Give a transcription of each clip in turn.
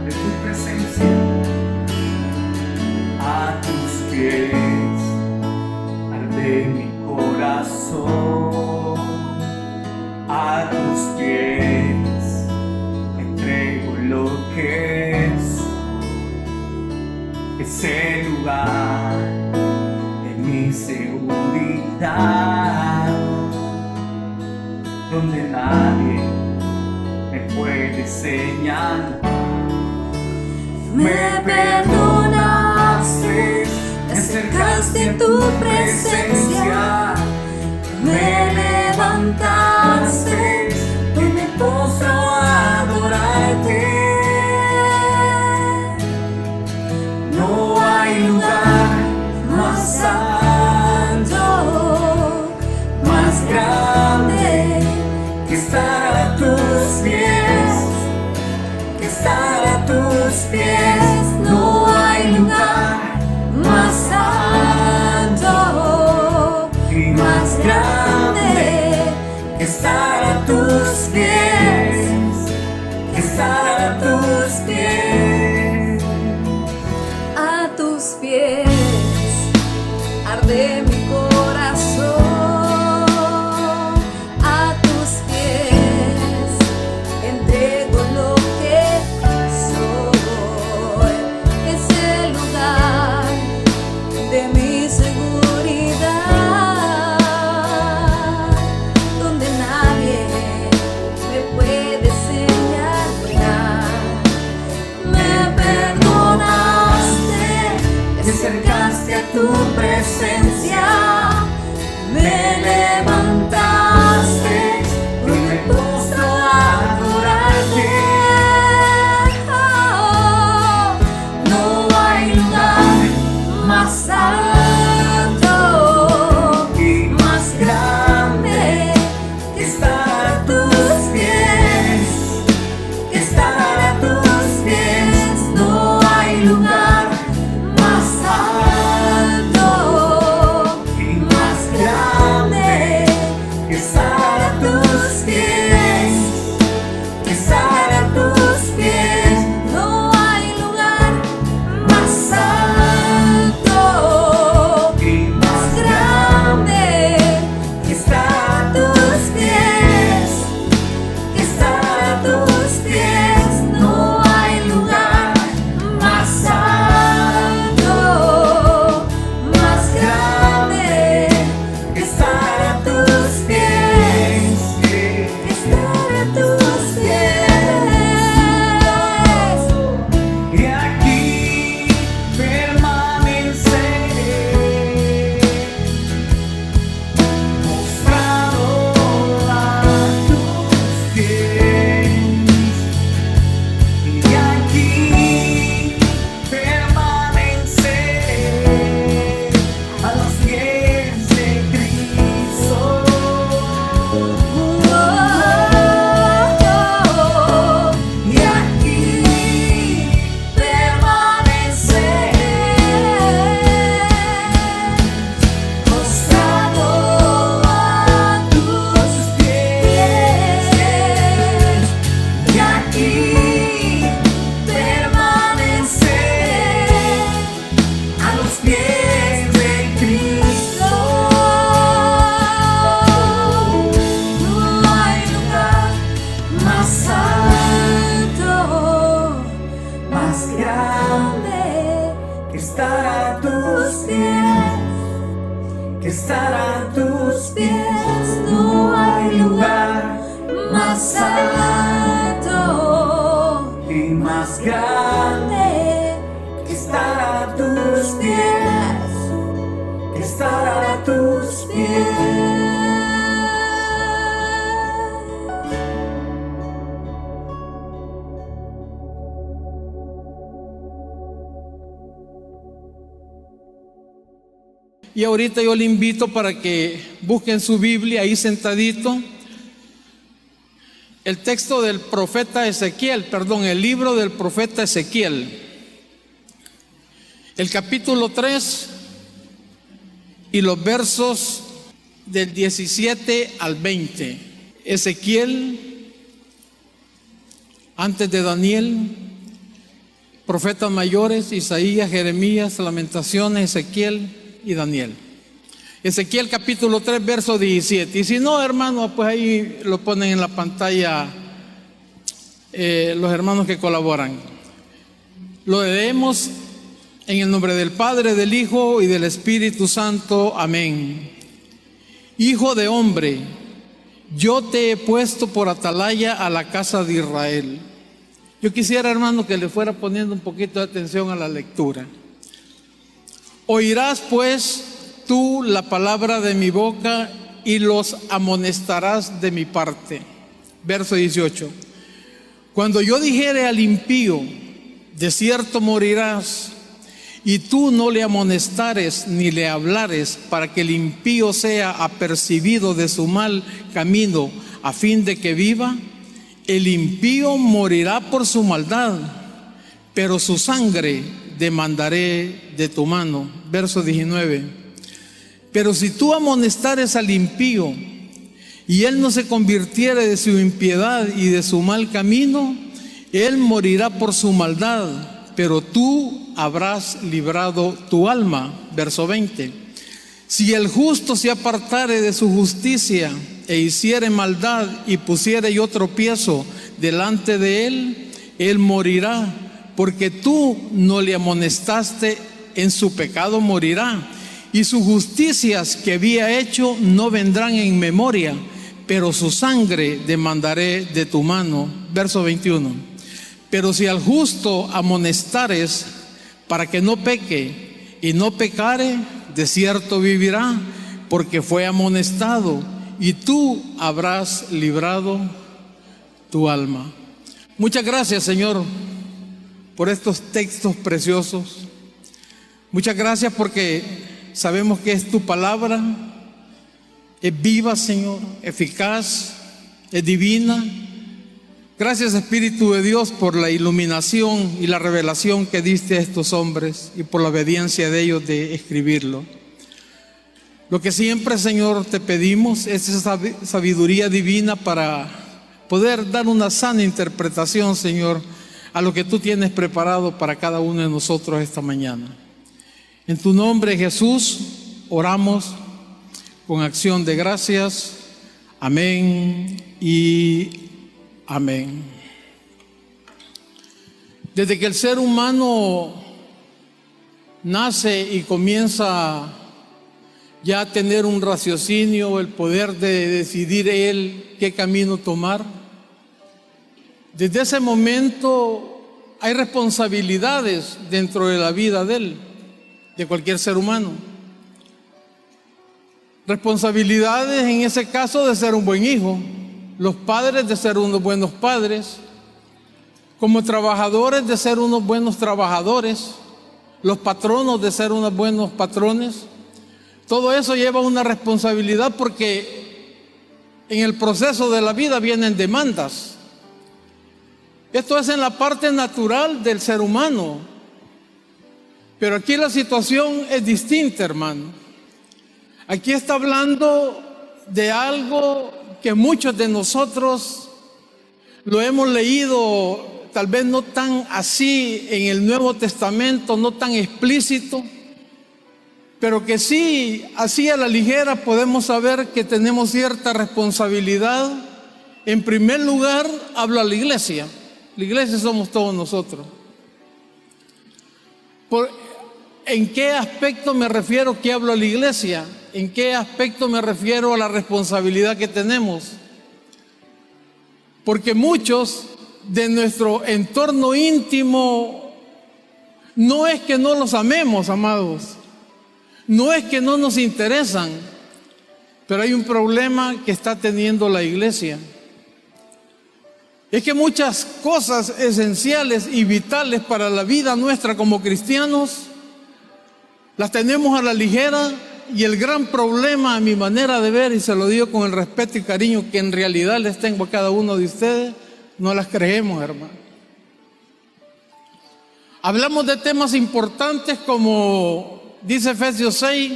De tu presencia, a tus pies arde mi corazón, a tus pies entrego lo que es ese lugar de mi seguridad, donde nadie me puede señalar. Me perdonaste, me acercaste a tu presencia, me levantaste, hoy me postro a adorarte. No hay lugar más santo, más grande que estar a tus pies, que estar a tus pies. No hay lugar más santo y más grande que estar a tus pies, que estar a tus pies. A tus pies arde mi corazón, a tus pies entrego lo que soy, ese lugar de mi seguridad, donde nadie me puede señalar. Me perdonaste, te acercaste a tu presencia, me levantaste, hoy me postro a adorarte. No hay lugar más alto y más grande que estar a tus pies, que estar a tus pies. No hay lugar más alto y más grande que estar a tus pies, que estar a tus pies. No hay lugar más alto y más grande que estar a tus pies, que estar a tus pies. No hay lugar más alto, más grande que estar a tus pies, que estar a tus pies. Y aquí permaneceré, postrado a tus pies. Y aquí permaneceré a los pies de Cristo. Y aquí permaneceré, postrado a tus pies. Y aquí permaneceré a los pies de Cristo. No hay lugar más alto, más grande Que estar a tus pies, que estar a tus pies. No hay lugar más alto Y más grande que estar a tus pies, que estar a tus pies. Y ahorita yo le invito para que busquen su Biblia ahí sentadito. El texto del profeta Ezequiel, el libro del profeta Ezequiel. El capítulo 3 y los versos del 17 al 20. Ezequiel, antes de Daniel, profetas mayores, Isaías, Jeremías, Lamentaciones, Ezequiel y Daniel. Ezequiel capítulo 3, verso 17. Y si no, hermano, pues ahí lo ponen en la pantalla los hermanos que colaboran. Lo leemos en el nombre del Padre, del Hijo y del Espíritu Santo. Amén. Hijo de hombre, yo te he puesto por atalaya a la casa de Israel. Yo quisiera, hermano, que le fuera poniendo un poquito de atención a la lectura. Oirás pues tú la palabra de mi boca y los amonestarás de mi parte. Verso 18. Cuando yo dijere al impío, de cierto morirás, y tú no le amonestares ni le hablares, para que el impío sea apercibido de su mal camino, a fin de que viva, el impío morirá por su maldad, pero su sangre demandaré de tu mano. Verso 19. Pero si tú amonestares al impío, y él no se convirtiere de su impiedad y de su mal camino, él morirá por su maldad, pero tú habrás librado tu alma. Verso 20. Si el justo se apartare de su justicia e hiciere maldad y pusiere yo tropiezo delante de él, él morirá, porque tú no le amonestaste, en su pecado morirá, y sus justicias que había hecho no vendrán en memoria, pero su sangre demandaré de tu mano. Verso 21. Pero si al justo amonestares para que no peque y no pecare, de cierto vivirá, porque fue amonestado, y tú habrás librado tu alma. Muchas gracias, Señor, por estos textos preciosos. Muchas gracias porque sabemos que es tu palabra, es viva, Señor, eficaz, es divina. Gracias, Espíritu de Dios, por la iluminación y la revelación que diste a estos hombres y por la obediencia de ellos de escribirlo. Lo que siempre, Señor, te pedimos es esa sabiduría divina para poder dar una sana interpretación, Señor, a lo que tú tienes preparado para cada uno de nosotros esta mañana. En tu nombre, Jesús, oramos con acción de gracias. Amén y amén. Desde que el ser humano nace y comienza ya a tener un raciocinio, el poder de decidir él qué camino tomar, desde ese momento hay responsabilidades dentro de la vida de él, de cualquier ser humano. Responsabilidades en ese caso de ser un buen hijo, los padres de ser unos buenos padres, como trabajadores de ser unos buenos trabajadores, los patronos de ser unos buenos patrones. Todo eso lleva una responsabilidad porque en el proceso de la vida vienen demandas. Esto es en la parte natural del ser humano, pero aquí la situación es distinta, hermano. Aquí está hablando de algo que muchos de nosotros lo hemos leído, tal vez no tan así en el Nuevo Testamento, no tan explícito, pero que sí, así a la ligera podemos saber que tenemos cierta responsabilidad. En primer lugar, habla la iglesia. La iglesia somos todos nosotros. ¿En qué aspecto me refiero que hablo a la iglesia? ¿En qué aspecto me refiero a la responsabilidad que tenemos? Porque muchos de nuestro entorno íntimo, no es que no los amemos, amados, no es que no nos interesan, pero hay un problema que está teniendo la iglesia. Es que muchas cosas esenciales y vitales para la vida nuestra como cristianos las tenemos a la ligera y el gran problema a mi manera de ver, y se lo digo con el respeto y cariño que en realidad les tengo a cada uno de ustedes, no las creemos, hermano. Hablamos de temas importantes como dice Efesios 6,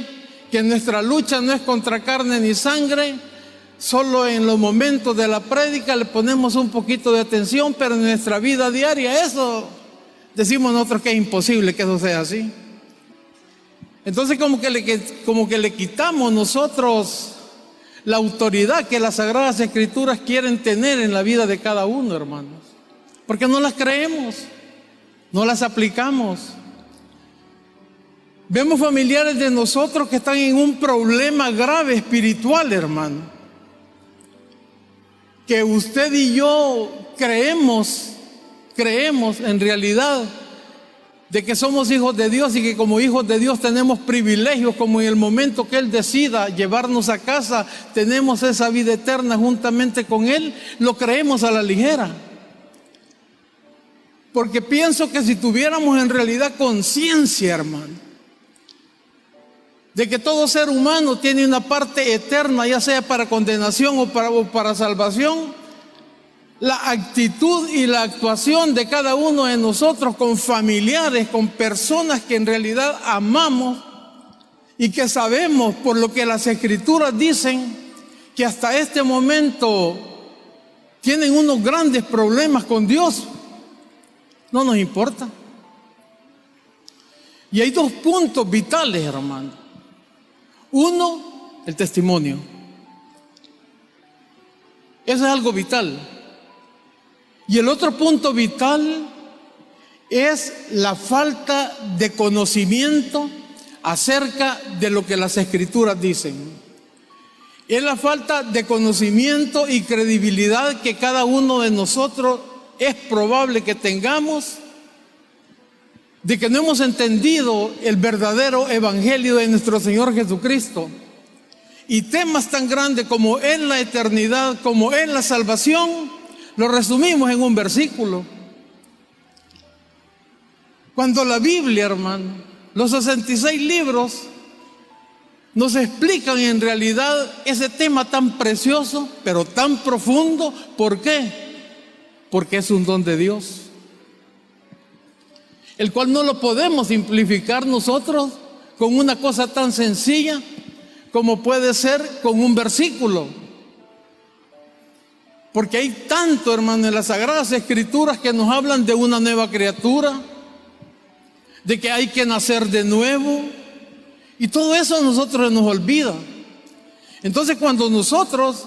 que nuestra lucha no es contra carne ni sangre. Solo en los momentos de la prédica le ponemos un poquito de atención, pero en nuestra vida diaria eso decimos nosotros que es imposible que eso sea así. Entonces como que le quitamos nosotros la autoridad que las Sagradas Escrituras quieren tener en la vida de cada uno, hermanos, porque no las creemos, no las aplicamos. Vemos familiares de nosotros que están en un problema grave espiritual, hermano, que usted y yo creemos en realidad de que somos hijos de Dios y que como hijos de Dios tenemos privilegios, como en el momento que Él decida llevarnos a casa, tenemos esa vida eterna juntamente con Él. Lo creemos a la ligera. Porque pienso que si tuviéramos en realidad conciencia, hermano, de que todo ser humano tiene una parte eterna, ya sea para condenación o para salvación, la actitud y la actuación de cada uno de nosotros con familiares, con personas que en realidad amamos y que sabemos por lo que las Escrituras dicen que hasta este momento tienen unos grandes problemas con Dios, no nos importa. Y hay dos puntos vitales, hermano. Uno, el testimonio. Eso es algo vital. Y el otro punto vital es la falta de conocimiento acerca de lo que las Escrituras dicen. Es la falta de conocimiento y credibilidad que cada uno de nosotros es probable que tengamos, de que no hemos entendido el verdadero evangelio de nuestro Señor Jesucristo. Y temas tan grandes como es la eternidad, como es la salvación, lo resumimos en un versículo. Cuando la Biblia, hermano, los 66 libros nos explican en realidad ese tema tan precioso, pero tan profundo. ¿Por qué? Porque es un don de Dios, el cual no lo podemos simplificar nosotros con una cosa tan sencilla como puede ser con un versículo. Porque hay tanto, hermano, en las Sagradas Escrituras que nos hablan de una nueva criatura, de que hay que nacer de nuevo, y todo eso a nosotros nos olvida. Entonces cuando nosotros,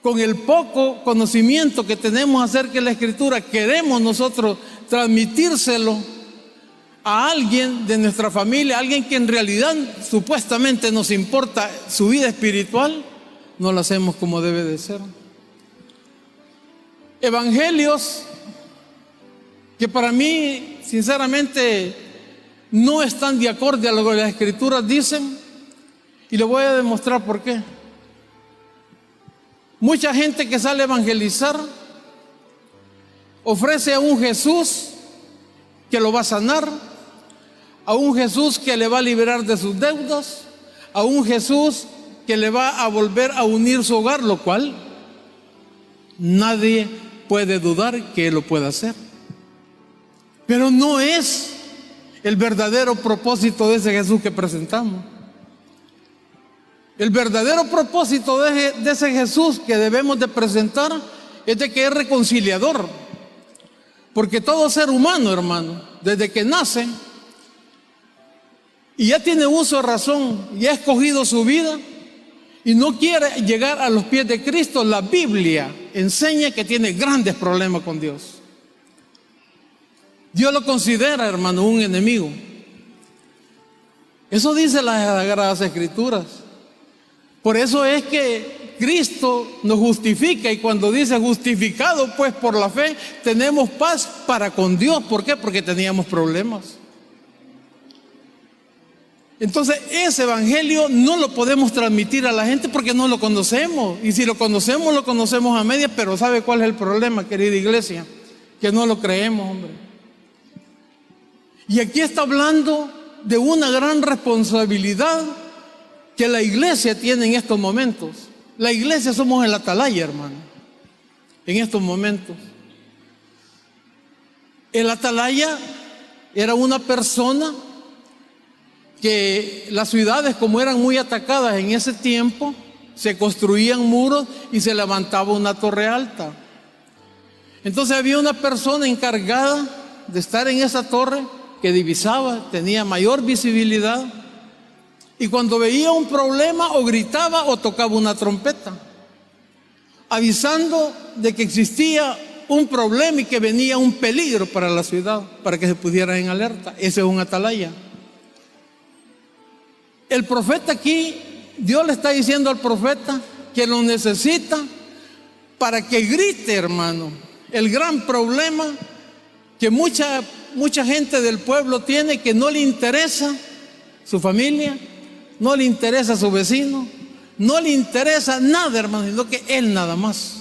con el poco conocimiento que tenemos acerca de la Escritura, queremos nosotros transmitírselo a alguien de nuestra familia, alguien que en realidad supuestamente nos importa su vida espiritual, no lo hacemos como debe de ser. Evangelios que para mí sinceramente no están de acuerdo a lo que las Escrituras dicen, y le voy a demostrar por qué. Mucha gente que sale a evangelizar ofrece a un Jesús que lo va a sanar, a un Jesús que le va a liberar de sus deudas, a un Jesús que le va a volver a unir su hogar, lo cual nadie puede dudar que Él lo pueda hacer. Pero no es el verdadero propósito de ese Jesús que presentamos. El verdadero propósito de ese Jesús que debemos de presentar es de que es reconciliador. Porque todo ser humano, hermano, desde que nace y ya tiene uso de razón y ha escogido su vida y no quiere llegar a los pies de Cristo, la Biblia enseña que tiene grandes problemas con Dios. Dios lo considera, hermano, un enemigo. Eso dice las Sagradas Escrituras. Por eso es que Cristo nos justifica, y cuando dice justificado pues por la fe, tenemos paz para con Dios. ¿Por qué? Porque teníamos problemas. Entonces ese evangelio no lo podemos transmitir a la gente porque no lo conocemos, y si lo conocemos a medias. Pero ¿sabe cuál es el problema, querida iglesia? Que no lo creemos, hombre. Y aquí está hablando de una gran responsabilidad que la iglesia tiene en estos momentos. La iglesia somos el atalaya, hermano, en estos momentos. El atalaya era una persona que las ciudades, como eran muy atacadas en ese tiempo, se construían muros y se levantaba una torre alta. Entonces había una persona encargada de estar en esa torre que divisaba, tenía mayor visibilidad, y cuando veía un problema o gritaba o tocaba una trompeta, avisando de que existía un problema y que venía un peligro para la ciudad, para que se pusiera en alerta. Ese es un atalaya. El profeta aquí, Dios le está diciendo al profeta que lo necesita para que grite, hermano, el gran problema que mucha gente del pueblo tiene, que no le interesa su familia, no le interesa su vecino, no le interesa nada, hermano, sino que él nada más.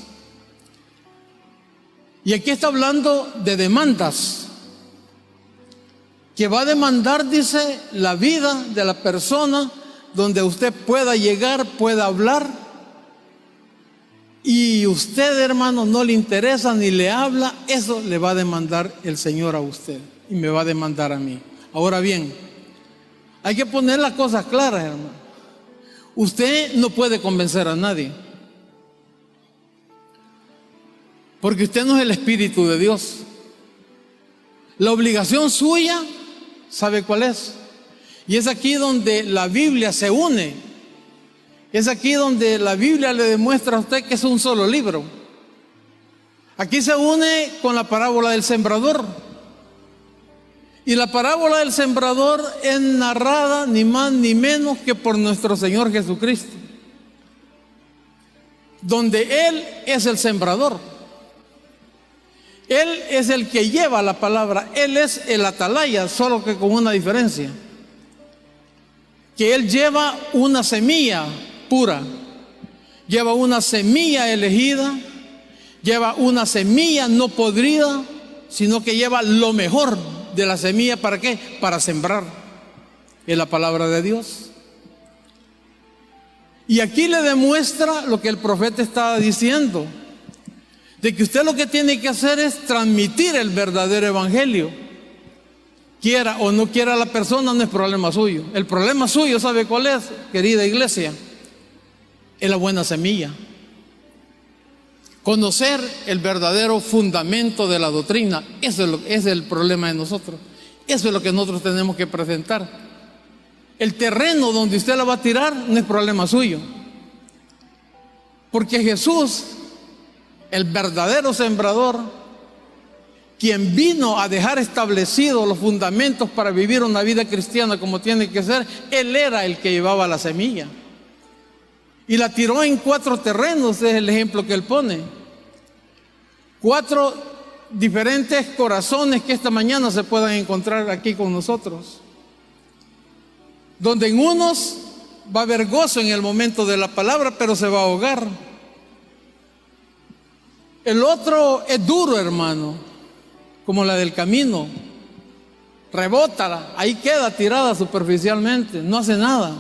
Y aquí está hablando de demandas, que va a demandar, dice, la vida de la persona, donde usted pueda llegar, pueda hablar, y usted, hermano, no le interesa ni le habla. Eso le va a demandar el Señor a usted y me va a demandar a mí. Ahora bien, hay que poner las cosas claras, hermano. Usted no puede convencer a nadie, porque usted no es el Espíritu de Dios. La obligación suya, ¿sabe cuál es? Y es aquí donde la Biblia se une. Es aquí donde la Biblia le demuestra a usted que es un solo libro. Aquí se une con la parábola del sembrador. Y la parábola del sembrador es narrada ni más ni menos que por nuestro Señor Jesucristo, donde Él es el sembrador. Él es el que lleva la palabra. Él es el atalaya, solo que con una diferencia, que Él lleva una semilla pura, lleva una semilla elegida, lleva una semilla no podrida, sino que lleva lo mejor de la semilla. ¿Para qué? Para sembrar en la palabra de Dios. Y aquí le demuestra lo que el profeta estaba diciendo, de que usted lo que tiene que hacer es transmitir el verdadero evangelio. Quiera o no quiera la persona, no es problema suyo. El problema suyo, ¿sabe cuál es, querida iglesia? Es la buena semilla. Conocer el verdadero fundamento de la doctrina. Eso es el problema de nosotros. Eso es lo que nosotros tenemos que presentar. El terreno donde usted la va a tirar no es problema suyo, porque Jesús, el verdadero sembrador, quien vino a dejar establecidos los fundamentos para vivir una vida cristiana como tiene que ser, Él era el que llevaba la semilla y la tiró en 4 terrenos. Es el ejemplo que Él pone. 4 diferentes corazones que esta mañana se puedan encontrar aquí con nosotros, donde en unos va a haber gozo en el momento de la palabra, pero se va a ahogar. El otro es duro, hermano, como la del camino. Rebota, ahí queda tirada superficialmente, no hace nada.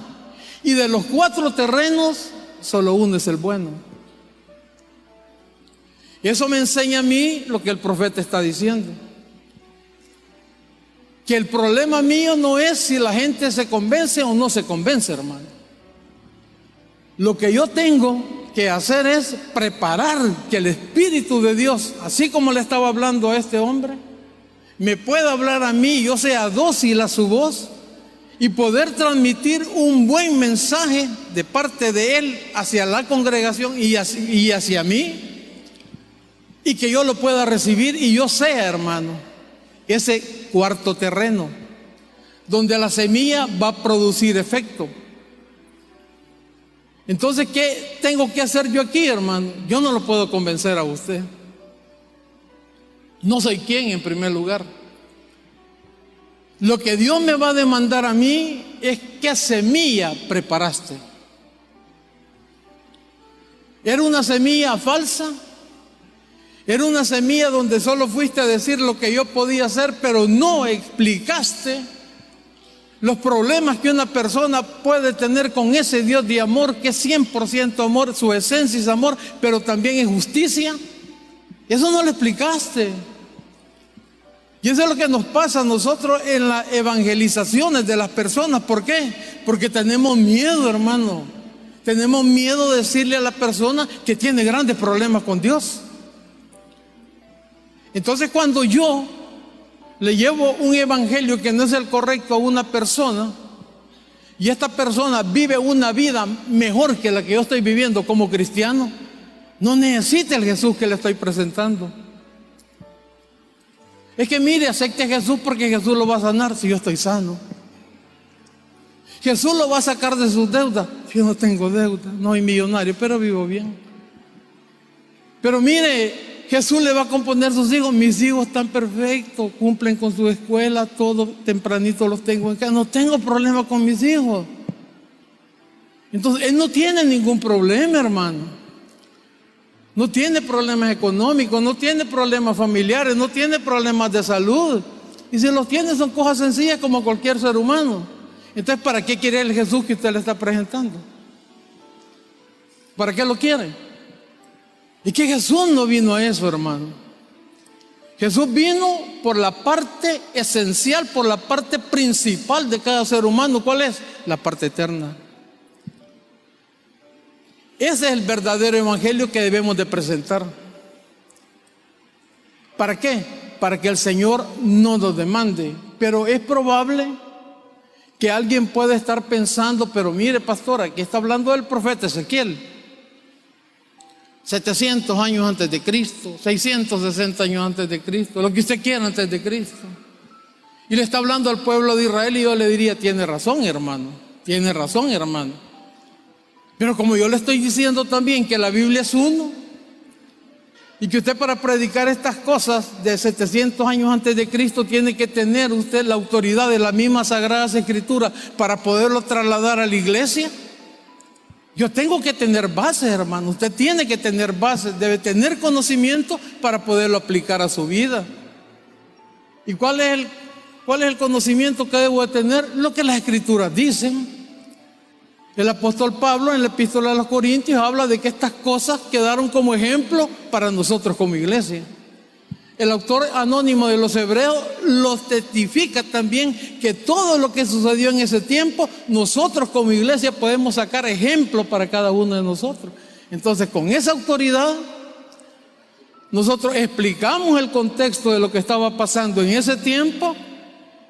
Y de los 4 terrenos, solo uno es el bueno. Y eso me enseña a mí lo que el profeta está diciendo, que el problema mío no es si la gente se convence o no se convence, hermano. Lo que yo tengo que hacer es preparar que el Espíritu de Dios, así como le estaba hablando a este hombre, me pueda hablar a mí, yo sea dócil a su voz y poder transmitir un buen mensaje de parte de Él hacia la congregación y hacia mí, y que yo lo pueda recibir y yo sea, hermano, ese 4 terreno donde la semilla va a producir efecto. Entonces, ¿qué tengo que hacer yo aquí, hermano? Yo no lo puedo convencer a usted. No soy quien, en primer lugar. Lo que Dios me va a demandar a mí es qué semilla preparaste. ¿Era una semilla falsa? ¿Era una semilla donde solo fuiste a decir lo que yo podía hacer, pero no explicaste los problemas que una persona puede tener con ese Dios de amor, que es 100% amor, su esencia es amor, pero también es justicia. Eso no lo explicaste. Y eso es lo que nos pasa a nosotros en las evangelizaciones de las personas. ¿Por qué? Porque tenemos miedo, hermano. Tenemos miedo de decirle a la persona que tiene grandes problemas con Dios. Entonces, cuando yo le llevo un evangelio que no es el correcto a una persona, y esta persona vive una vida mejor que la que yo estoy viviendo como cristiano, no necesita el Jesús que le estoy presentando. Es que mire, acepte a Jesús porque Jesús lo va a sanar si yo estoy sano. Jesús lo va a sacar de sus deudas. Yo no tengo deuda, no soy millonario, pero vivo bien. Pero mire, Jesús le va a componer a sus hijos. Mis hijos están perfectos, cumplen con su escuela, todo tempranito los tengo en casa. No tengo problema con mis hijos. Entonces, Él no tiene ningún problema, hermano. No tiene problemas económicos, no tiene problemas familiares, no tiene problemas de salud. Y si los tiene son cosas sencillas como cualquier ser humano. Entonces, ¿para qué quiere el Jesús que usted le está presentando? ¿Para qué lo quiere? Y que Jesús no vino a eso, hermano. Jesús vino por la parte esencial, por la parte principal de cada ser humano. ¿Cuál es? La parte eterna. Ese es el verdadero evangelio que debemos de presentar. ¿Para qué? Para que el Señor no nos demande. Pero es probable que alguien pueda estar pensando, pero mire, pastor, aquí está hablando del profeta Ezequiel. 700 años antes de Cristo, 660 años antes de Cristo, lo que usted quiera antes de Cristo. Y le está hablando al pueblo de Israel y yo le diría, tiene razón, hermano. Tiene razón, hermano. Pero como yo le estoy diciendo también que la Biblia es uno, y que usted para predicar estas cosas de 700 años antes de Cristo tiene que tener usted la autoridad de las mismas Sagradas Escrituras para poderlo trasladar a la iglesia. Yo tengo que tener bases, hermano. Usted tiene que tener bases, debe tener conocimiento para poderlo aplicar a su vida. ¿Y cuál es el conocimiento que debo de tener? Lo que las Escrituras dicen. El apóstol Pablo en la epístola a los Corintios habla de que estas cosas quedaron como ejemplo para nosotros como iglesia. El autor anónimo de los Hebreos los testifica también que todo lo que sucedió en ese tiempo, nosotros como iglesia podemos sacar ejemplo para cada uno de nosotros. Entonces, con esa autoridad, nosotros explicamos el contexto de lo que estaba pasando en ese tiempo,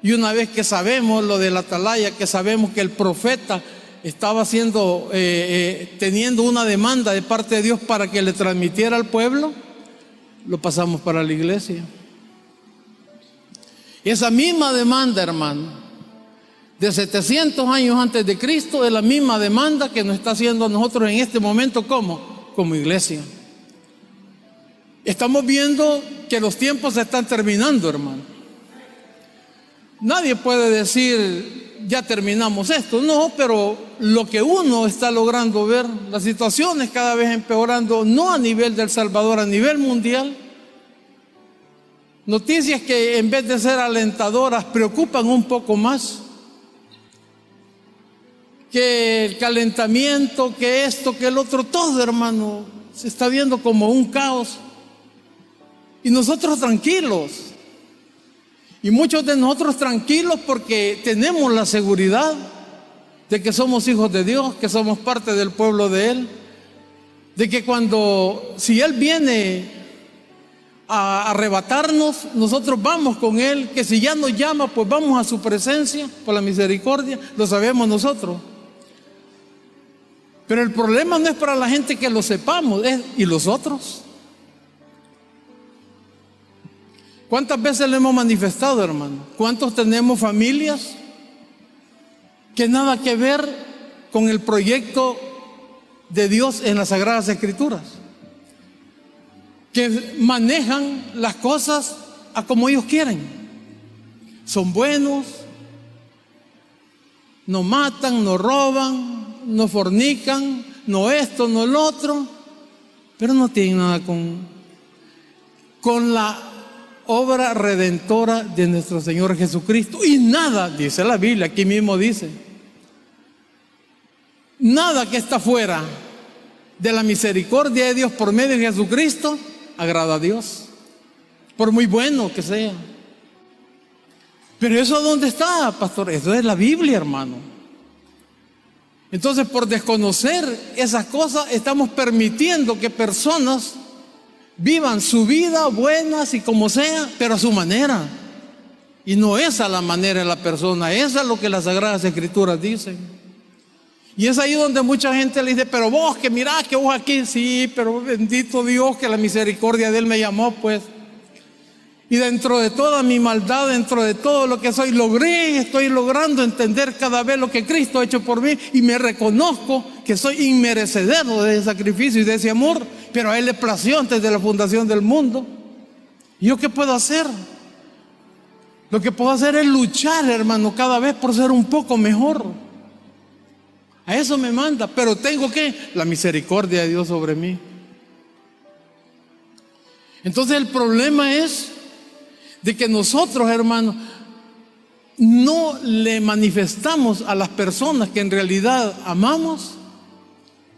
y una vez que sabemos lo de la atalaya, que sabemos que el profeta estaba teniendo una demanda de parte de Dios para que le transmitiera al pueblo, lo pasamos para la iglesia. Esa misma demanda, hermano, de 700 años antes de Cristo, es la misma demanda que nos está haciendo a nosotros en este momento como iglesia. Estamos viendo que los tiempos se están terminando, hermano. Nadie puede decir ya terminamos esto, no, pero lo que uno está logrando ver, la situación es cada vez empeorando, no a nivel del Salvador, a nivel mundial. Noticias que en vez de ser alentadoras preocupan un poco más. Que el calentamiento, que esto, que el otro, todo, hermano, se está viendo como un caos. Y nosotros tranquilos. Y muchos de nosotros tranquilos porque tenemos la seguridad de que somos hijos de Dios, que somos parte del pueblo de Él, de que si Él viene a arrebatarnos, nosotros vamos con Él, que si ya nos llama, pues vamos a su presencia por la misericordia, lo sabemos nosotros. Pero el problema no es para la gente que lo sepamos, ¿y los otros? ¿Cuántas veces lo hemos manifestado, hermano? ¿Cuántos tenemos familias que nada que ver con el proyecto de Dios en las Sagradas Escrituras? Que manejan las cosas a como ellos quieren. Son buenos, no matan, no roban, no fornican, no esto, no lo otro, pero no tienen nada con la obra redentora de nuestro Señor Jesucristo. Y nada, dice la Biblia, aquí mismo dice, nada que está fuera de la misericordia de Dios por medio de Jesucristo agrada a Dios, por muy bueno que sea. Pero eso ¿dónde está, pastor? Eso es la Biblia, hermano. Entonces, por desconocer esas cosas, estamos permitiendo que personas vivan su vida buenas y como sea, pero a su manera. Y no esa la manera de la persona, esa es lo que las Sagradas Escrituras dicen. Y es ahí donde mucha gente le dice, pero vos que mirá que vos aquí, sí, pero bendito Dios que la misericordia de Él me llamó, pues. Y dentro de toda mi maldad, dentro de todo lo que soy, estoy logrando entender cada vez lo que Cristo ha hecho por mí, y me reconozco que soy inmerecedero de ese sacrificio y de ese amor, pero a Él le plació antes de la fundación del mundo. ¿Y yo qué puedo hacer? Lo que puedo hacer es luchar, hermano, cada vez por ser un poco mejor. A eso me manda, pero tengo que la misericordia de Dios sobre mí. Entonces el problema es de que nosotros, hermanos, no le manifestamos a las personas que en realidad amamos.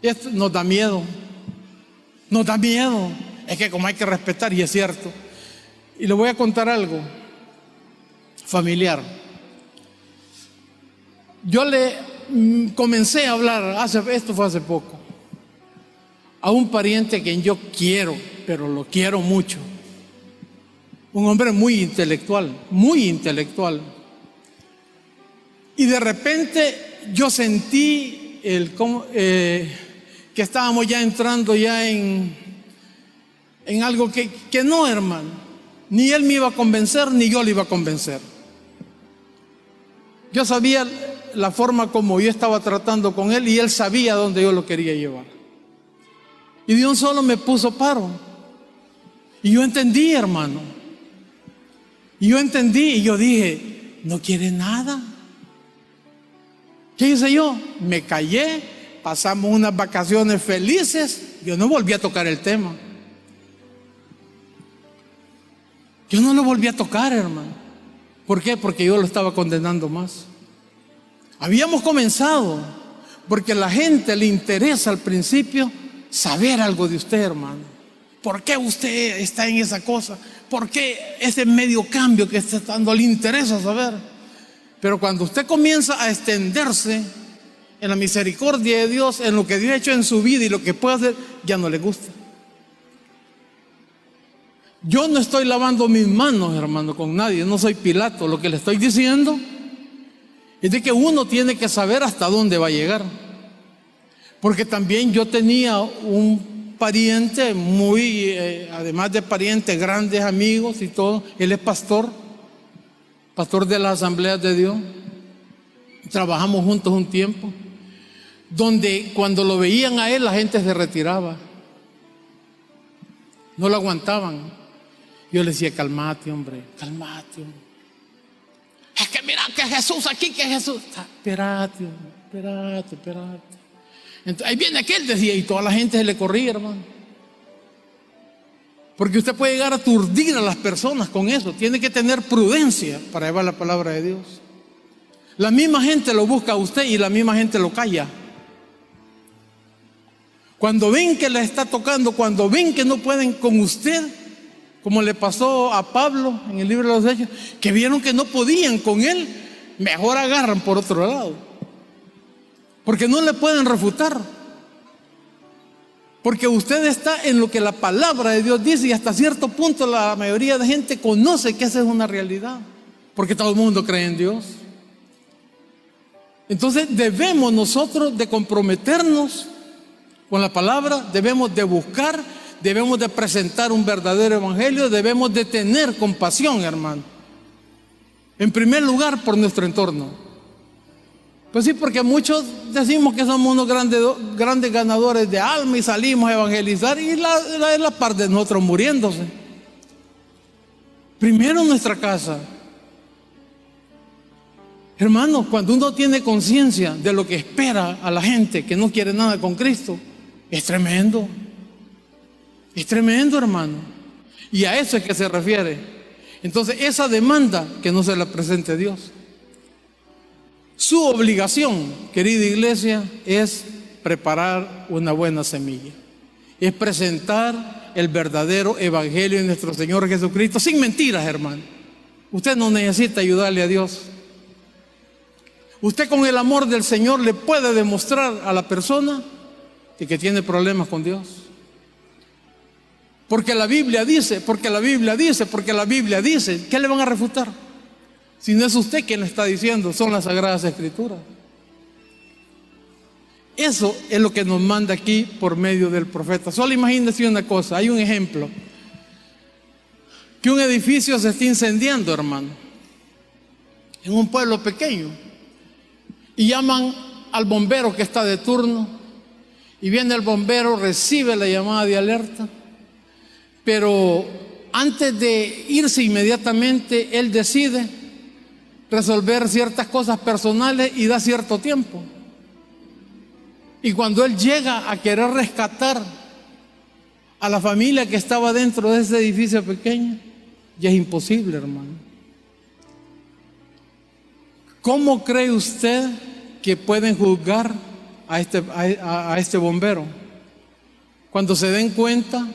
Esto nos da miedo. Nos da miedo. Es que como hay que respetar, y es cierto. Y le voy a contar algo familiar. Yo le comencé a hablar, esto fue hace poco, a un pariente que yo quiero, pero lo quiero mucho. Un hombre muy intelectual, muy intelectual. Y de repente yo sentí que estábamos ya entrando ya en algo que no, hermano. Ni él me iba a convencer, ni yo le iba a convencer. Yo sabía la forma como yo estaba tratando con él, y él sabía dónde yo lo quería llevar. Y de un solo me puso paro. Y yo entendí, hermano. Y yo entendí, y yo dije, no quiere nada. ¿Qué hice yo? Me callé, pasamos unas vacaciones felices, yo no volví a tocar el tema. Yo no lo volví a tocar, hermano. ¿Por qué? Porque yo lo estaba condenando más. Habíamos comenzado, porque a la gente le interesa al principio saber algo de usted, hermano. ¿Por qué usted está en esa cosa? ¿Por qué ese medio cambio que está dando le interesa saber? Pero cuando usted comienza a extenderse en la misericordia de Dios, en lo que Dios ha hecho en su vida y lo que puede hacer, ya no le gusta. Yo no estoy lavando mis manos, hermano, con nadie, no soy Pilato. Lo que le estoy diciendo es de que uno tiene que saber hasta dónde va a llegar. Porque también yo tenía un pariente muy, además de parientes, grandes amigos y todo. Él es pastor de las Asambleas de Dios. Trabajamos juntos un tiempo, donde cuando lo veían a él la gente se retiraba, no lo aguantaban. Yo le decía, calmate, hombre, calmate, hombre. Es que mira que Jesús aquí, que Jesús. Espérate, espérate. Entonces, ahí viene aquel, decía, y toda la gente se le corría, hermano. Porque usted puede llegar a aturdir a las personas con eso. Tiene que tener prudencia para llevar la palabra de Dios. La misma gente lo busca a usted y la misma gente lo calla. Cuando ven que le está tocando, cuando ven que no pueden con usted, como le pasó a Pablo en el libro de los Hechos, que vieron que no podían con él, mejor agarran por otro lado. Porque no le pueden refutar. Porque usted está en lo que la palabra de Dios dice, y hasta cierto punto la mayoría de gente conoce que esa es una realidad. Porque todo el mundo cree en Dios. Entonces debemos nosotros de comprometernos con la palabra, debemos de buscar, debemos de presentar un verdadero evangelio, debemos de tener compasión, hermano. En primer lugar, por nuestro entorno. Pues sí, porque muchos decimos que somos unos grandes ganadores de alma y salimos a evangelizar, y la par de nosotros muriéndose. Primero en nuestra casa. Hermano, cuando uno tiene conciencia de lo que espera a la gente que no quiere nada con Cristo, es tremendo. Es tremendo, hermano. Y a eso es que se refiere. Entonces esa demanda que no se la presente Dios. Su obligación, querida iglesia, es preparar una buena semilla. Es presentar el verdadero evangelio de nuestro Señor Jesucristo sin mentiras, hermano. Usted no necesita ayudarle a Dios. Usted con el amor del Señor le puede demostrar a la persona que tiene problemas con Dios. Porque la Biblia dice, porque la Biblia dice, porque la Biblia dice. ¿Qué le van a refutar? Si no es usted quien le está diciendo, son las Sagradas Escrituras. Eso es lo que nos manda aquí por medio del profeta. Solo imagínese una cosa, hay un ejemplo. Que un edificio se está incendiando, hermano, en un pueblo pequeño. Y llaman al bombero que está de turno. Y viene el bombero, recibe la llamada de alerta. Pero antes de irse inmediatamente, él decide resolver ciertas cosas personales y da cierto tiempo. Y cuando él llega a querer rescatar a la familia que estaba dentro de ese edificio pequeño, ya es imposible, hermano. ¿Cómo cree usted que pueden juzgar a este bombero? Cuando se den cuenta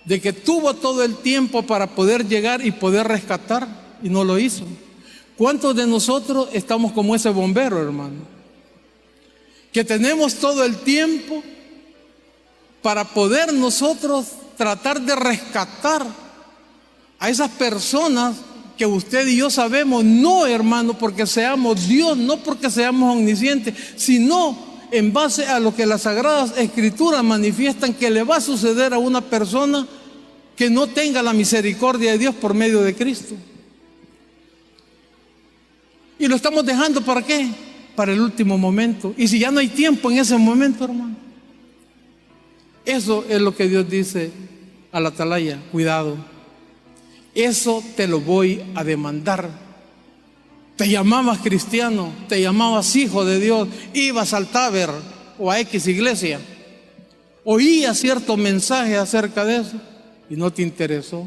de que tuvo todo el tiempo para poder llegar y poder rescatar y no lo hizo. ¿Cuántos de nosotros estamos como ese bombero, hermano? Que tenemos todo el tiempo para poder nosotros tratar de rescatar a esas personas que usted y yo sabemos, no, hermano, porque seamos Dios, no porque seamos omniscientes, sino en base a lo que las Sagradas Escrituras manifiestan que le va a suceder a una persona que no tenga la misericordia de Dios por medio de Cristo. Y lo estamos dejando ¿para qué? Para el último momento. Y si ya no hay tiempo en ese momento, hermano. Eso es lo que Dios dice a la atalaya: cuidado, eso te lo voy a demandar. Te llamabas cristiano, te llamabas hijo de Dios, ibas al Taber o a X iglesia, oías cierto mensaje acerca de eso y no te interesó.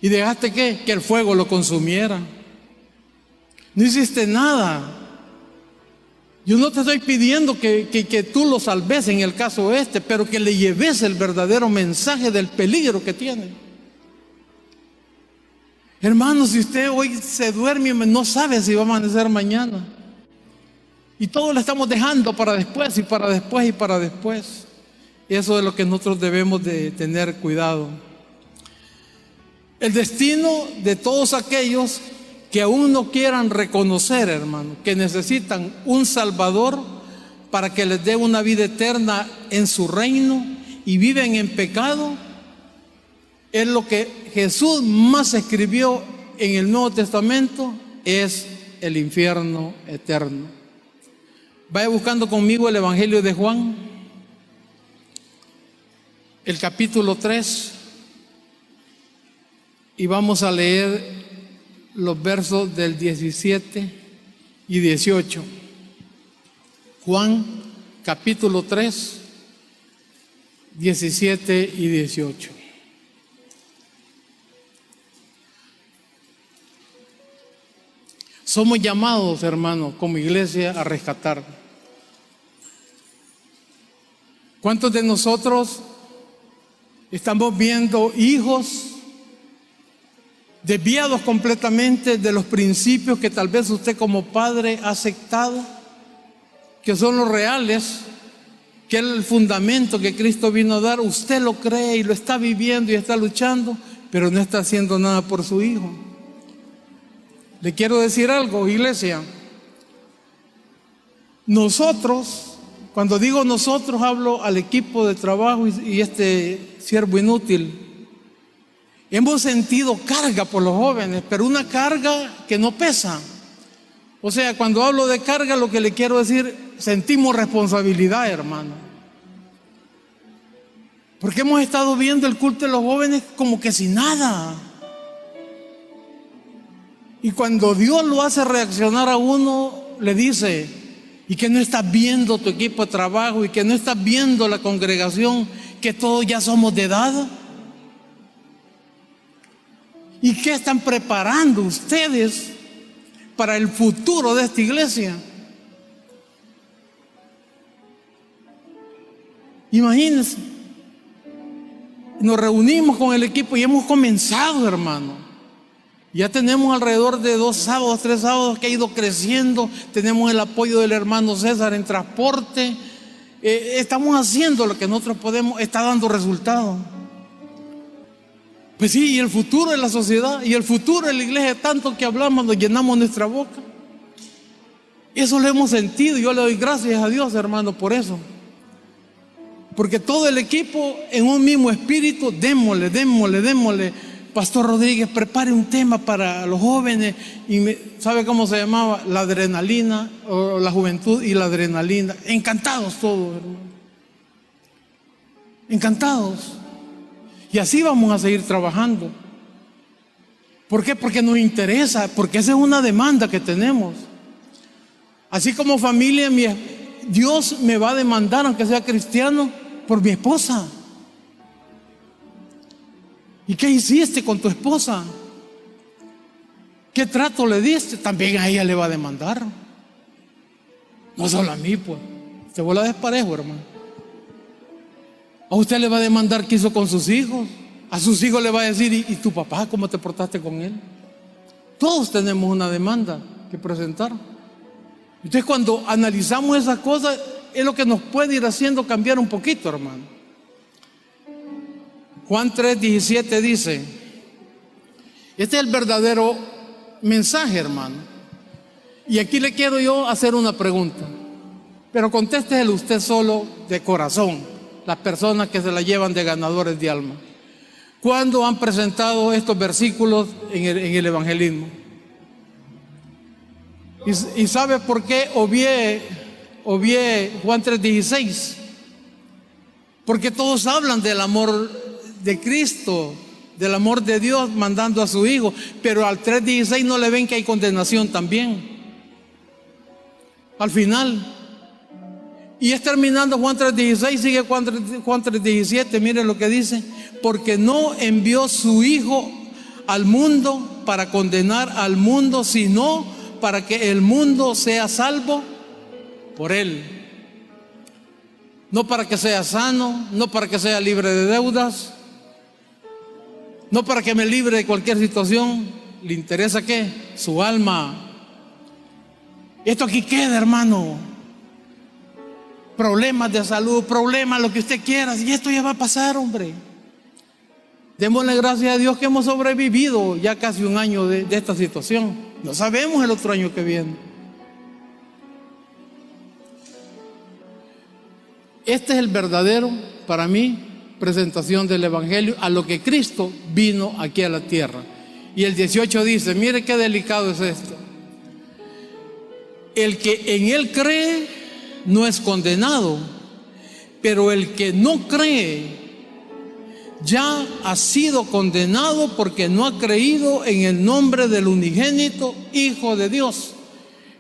Y dejaste que el fuego lo consumiera. No hiciste nada. Yo no te estoy pidiendo que tú lo salves en el caso pero que le lleves el verdadero mensaje del peligro que tiene. Hermano, si usted hoy se duerme, no sabe si va a amanecer mañana. Y todo lo estamos dejando para después y para después y para después. Eso es lo que nosotros debemos de tener cuidado. El destino de todos aquellos que aún no quieran reconocer, hermano, que necesitan un Salvador para que les dé una vida eterna en su reino y viven en pecado, es lo que Jesús más escribió en el Nuevo Testamento, es el infierno eterno. Vaya buscando conmigo el Evangelio de Juan, el capítulo 3, y vamos a leer los versos del 17 y 18. Juan capítulo 3, 17 y 18. Somos llamados, hermanos, como iglesia a rescatar. ¿Cuántos de nosotros estamos viendo hijos desviados completamente de los principios que tal vez usted como padre ha aceptado, que son los reales, que es el fundamento que Cristo vino a dar? Usted lo cree y lo está viviendo y está luchando, pero no está haciendo nada por su hijo. Le quiero decir algo, iglesia. Nosotros, cuando digo nosotros, hablo al equipo de trabajo y este siervo inútil. Hemos sentido carga por los jóvenes, pero una carga que no pesa. O sea, cuando hablo de carga, lo que le quiero decir, sentimos responsabilidad, hermano. Porque hemos estado viendo el culto de los jóvenes como que sin nada. Y cuando Dios lo hace reaccionar a uno, le dice: y que no estás viendo tu equipo de trabajo, y que no estás viendo la congregación, que todos ya somos de edad. ¿Y qué están preparando ustedes para el futuro de esta iglesia? Imagínense, nos reunimos con el equipo y hemos comenzado, hermano. Ya tenemos alrededor de 2 sábados, 3 sábados que ha ido creciendo. Tenemos el apoyo del hermano César en transporte. Estamos haciendo lo que nosotros podemos, está dando resultados. Pues sí, y el futuro de la sociedad y el futuro de la iglesia, tanto que hablamos, nos llenamos nuestra boca. Eso lo hemos sentido y yo le doy gracias a Dios, hermano, por eso. Porque todo el equipo en un mismo espíritu, démosle. Pastor Rodríguez, prepare un tema para los jóvenes. Y ¿sabe cómo se llamaba? La adrenalina, o la juventud y la adrenalina. Encantados todos, hermano. Encantados. Y así vamos a seguir trabajando. ¿Por qué? Porque nos interesa, porque esa es una demanda que tenemos. Así como familia, Dios me va a demandar, aunque sea cristiano, por mi esposa. ¿Y qué hiciste con tu esposa? ¿Qué trato le diste? También a ella le va a demandar. No solo a mí, pues. Se vuelve desparejo, hermano. A usted le va a demandar qué hizo con sus hijos. A sus hijos le va a decir, ¿y tu papá cómo te portaste con él? Todos tenemos una demanda que presentar. Entonces, cuando analizamos esas cosas, es lo que nos puede ir haciendo cambiar un poquito, hermano. Juan 3:17 dice, este es el verdadero mensaje, hermano. Y aquí le quiero yo hacer una pregunta, pero contésteselo usted solo de corazón, las personas que se la llevan de ganadores de alma. ¿Cuándo han presentado estos versículos en el evangelismo? ¿Y sabe por qué obvié Juan 3:16? Porque todos hablan del amor de Cristo, del amor de Dios mandando a su Hijo, pero al 3:16 no le ven que hay condenación también al final. Y es terminando Juan 3:16, sigue Juan 3:17, miren lo que dice: porque no envió su Hijo al mundo para condenar al mundo, sino para que el mundo sea salvo por él. No para que sea sano, no para que sea libre de deudas, no para que me libre de cualquier situación. ¿Le interesa qué? Su alma. Esto aquí queda, hermano. Problemas de salud, problemas, lo que usted quiera, y esto ya va a pasar, hombre. Démosle gracias a Dios que hemos sobrevivido ya casi un año de esta situación. No sabemos el otro año que viene. Este es el verdadero, para mí, presentación del evangelio a lo que Cristo vino aquí a la tierra. Y el 18 dice, mire qué delicado es esto: el que en él cree no es condenado, pero el que no cree ya ha sido condenado porque no ha creído en el nombre del unigénito Hijo de Dios.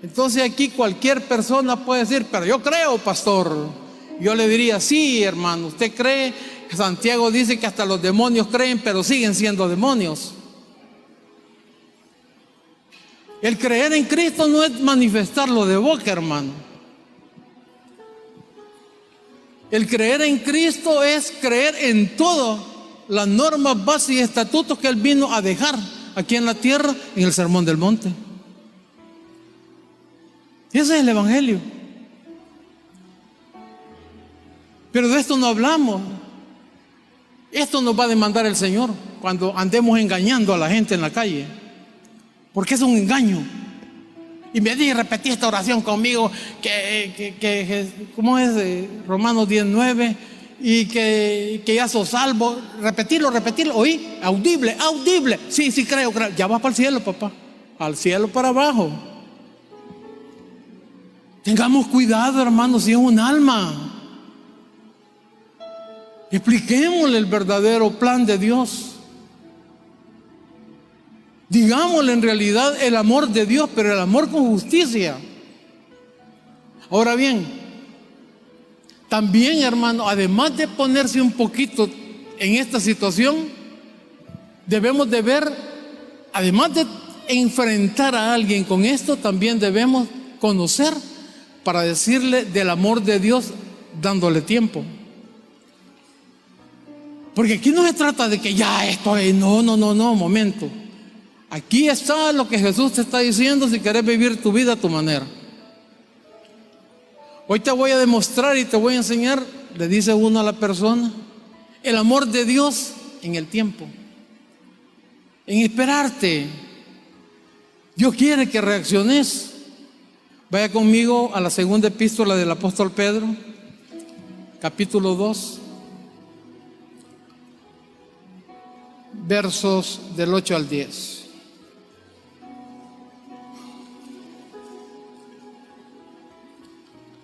Entonces aquí cualquier persona puede decir, pero yo creo, pastor. Yo le diría, sí, hermano, usted cree. Santiago dice que hasta los demonios creen, pero siguen siendo demonios. El creer en Cristo no es manifestarlo de boca, hermano. El creer en Cristo es creer en todas las normas, bases y estatutos que Él vino a dejar aquí en la tierra en el Sermón del Monte. Ese es el evangelio. Pero de esto no hablamos. Esto nos va a demandar el Señor cuando andemos engañando a la gente en la calle, porque es un engaño. Y me dije, repetí esta oración conmigo, ¿cómo es? Romanos 10:9, y que ya sos salvo. Repetirlo, oí, audible. Sí, creo. Ya vas para el cielo, papá, al cielo para abajo. Tengamos cuidado, hermanos, si es un alma. Expliquémosle el verdadero plan de Dios. Digámosle en realidad el amor de Dios, pero el amor con justicia. Ahora bien, también, hermano, además de ponerse un poquito en esta situación, debemos de ver además de enfrentar a alguien con esto, también debemos conocer para decirle del amor de Dios dándole tiempo. Porque aquí no se trata de que ya esto es, no, momento. Aquí está lo que Jesús te está diciendo si querés vivir tu vida a tu manera. Hoy te voy a demostrar y te voy a enseñar, le dice uno a la persona, el amor de Dios en el tiempo, en esperarte. Dios quiere que reacciones. Vaya conmigo a la segunda epístola del apóstol Pedro, capítulo 2, versos del 8 al 10.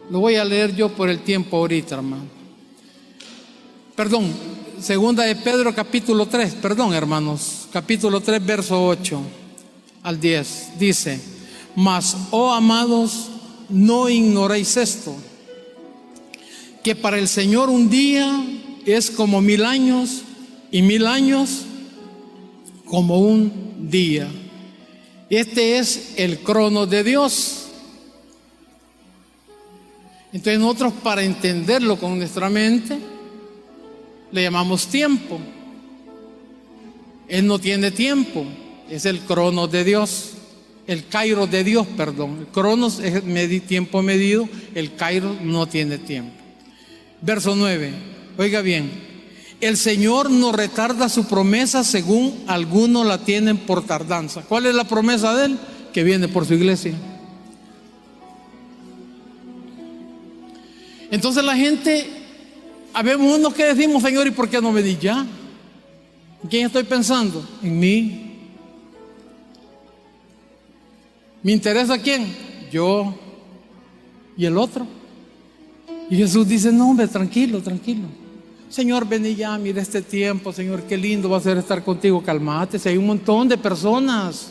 Lo voy a leer yo por el tiempo ahorita, hermano. Perdón, segunda de Pedro capítulo 3, perdón, hermanos, capítulo 3, verso 8 al 10. Dice: mas, oh amados, no ignoréis esto, que para el Señor un día es como 1000 años, y 1000 años como un día. Este es el crono de Dios. Entonces nosotros, para entenderlo con nuestra mente, le llamamos tiempo. Él no tiene tiempo, es el crono de Dios, el kairos de Dios, perdón. El cronos es tiempo medido, el kairos no tiene tiempo. Verso 9, oiga bien: el Señor no retarda su promesa, según algunos la tienen por tardanza. ¿Cuál es la promesa de Él? Que viene por su iglesia. Entonces la gente, habemos unos que decimos: Señor, ¿y por qué no venís ya? ¿En quién estoy pensando? En mí. ¿Me interesa quién? Yo y el otro. Y Jesús dice: no, hombre, tranquilo, tranquilo. Señor, vení ya, mira este tiempo, Señor, qué lindo va a ser estar contigo. Calmate, si hay un montón de personas.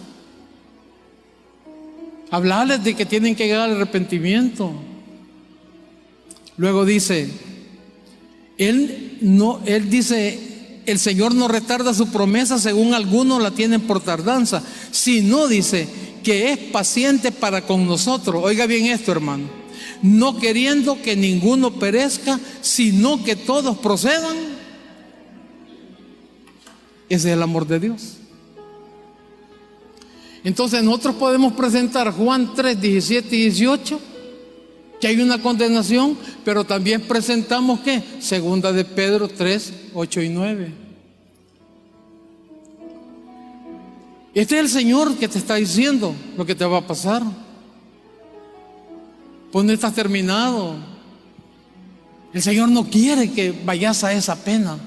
Hablarles de que tienen que llegar al arrepentimiento. Luego dice, Él dice: el Señor no retarda su promesa, según algunos la tienen por tardanza, sino, dice, que es paciente para con nosotros. Oiga bien esto, hermano: no queriendo que ninguno perezca, sino que todos procedan. Ese es el amor de Dios. Entonces nosotros podemos presentar Juan 3, 17 y 18, que hay una condenación, pero también presentamos ¿qué? Segunda de Pedro 3, 8 y 9. Este es el Señor que te está diciendo lo que te va a pasar. Pues no estás terminado. El Señor no quiere que vayas a esa pena.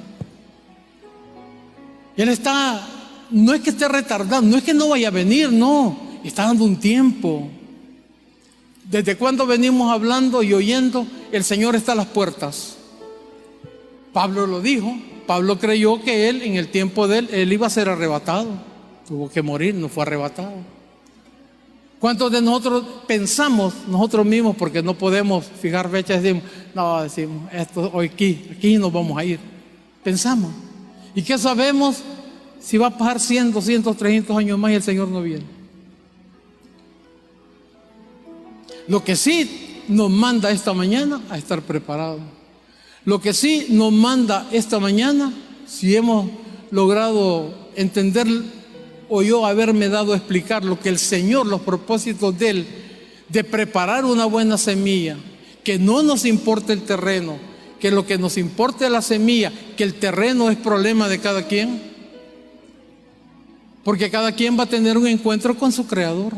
Él está, no es que esté retardando, no es que no vaya a venir, no, está dando un tiempo. ¿Desde cuándo venimos hablando y oyendo? El Señor está a las puertas. Pablo lo dijo. Pablo creyó que él, en el tiempo de él iba a ser arrebatado. Tuvo que morir, no fue arrebatado. ¿Cuántos de nosotros pensamos nosotros mismos, porque no podemos fijar fechas, decimos, esto hoy aquí nos vamos a ir? Pensamos. ¿Y qué sabemos? Si va a pasar 100, 200, 300 años más y el Señor no viene. Lo que sí nos manda esta mañana a estar preparados. Lo que sí nos manda esta mañana, si hemos logrado entender o yo haberme dado a explicar lo que el Señor, los propósitos de Él, de preparar una buena semilla, que no nos importa el terreno, que lo que nos importa es la semilla, que el terreno es problema de cada quien, porque cada quien va a tener un encuentro con su Creador.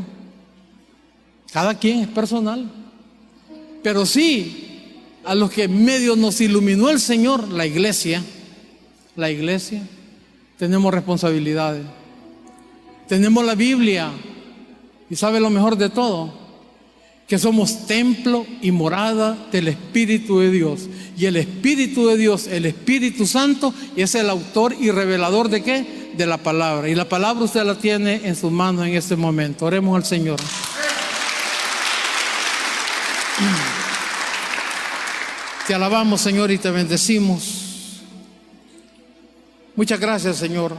Cada quien es personal. Pero sí, a los que medio nos iluminó el Señor, la iglesia, tenemos responsabilidades. Tenemos la Biblia. Y sabe lo mejor de todo, que somos templo y morada del Espíritu de Dios. Y el Espíritu de Dios, el Espíritu Santo, es el autor y revelador ¿de qué? De la palabra. Y la palabra usted la tiene en sus manos en este momento. Oremos al Señor. Te alabamos, Señor, y te bendecimos. Muchas gracias, Señor,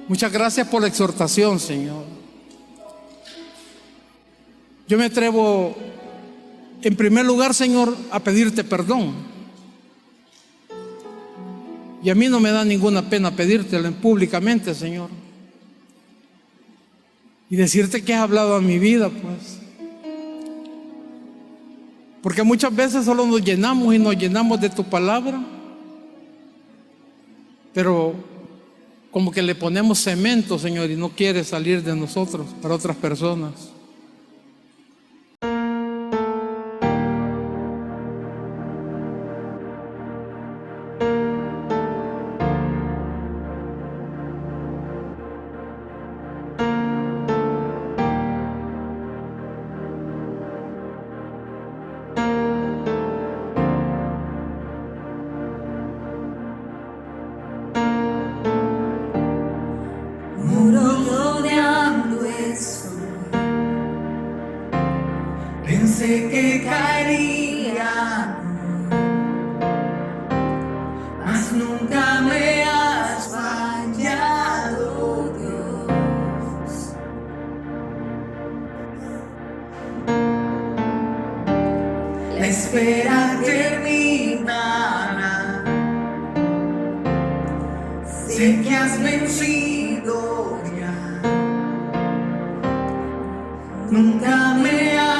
Muchas gracias por la exhortación, Señor. Yo me atrevo, en primer lugar, Señor, a pedirte perdón. Y a mí no me da ninguna pena pedírtelo públicamente, Señor. Y decirte que has hablado a mi vida, pues. Porque muchas veces solo nos llenamos y nos llenamos de tu palabra, pero como que le ponemos cemento, Señor, y no quiere salir de nosotros para otras personas. Pensé que caería, mas nunca me has fallado, Dios. La espera terminará. Sé que has vencido ya. Nunca me has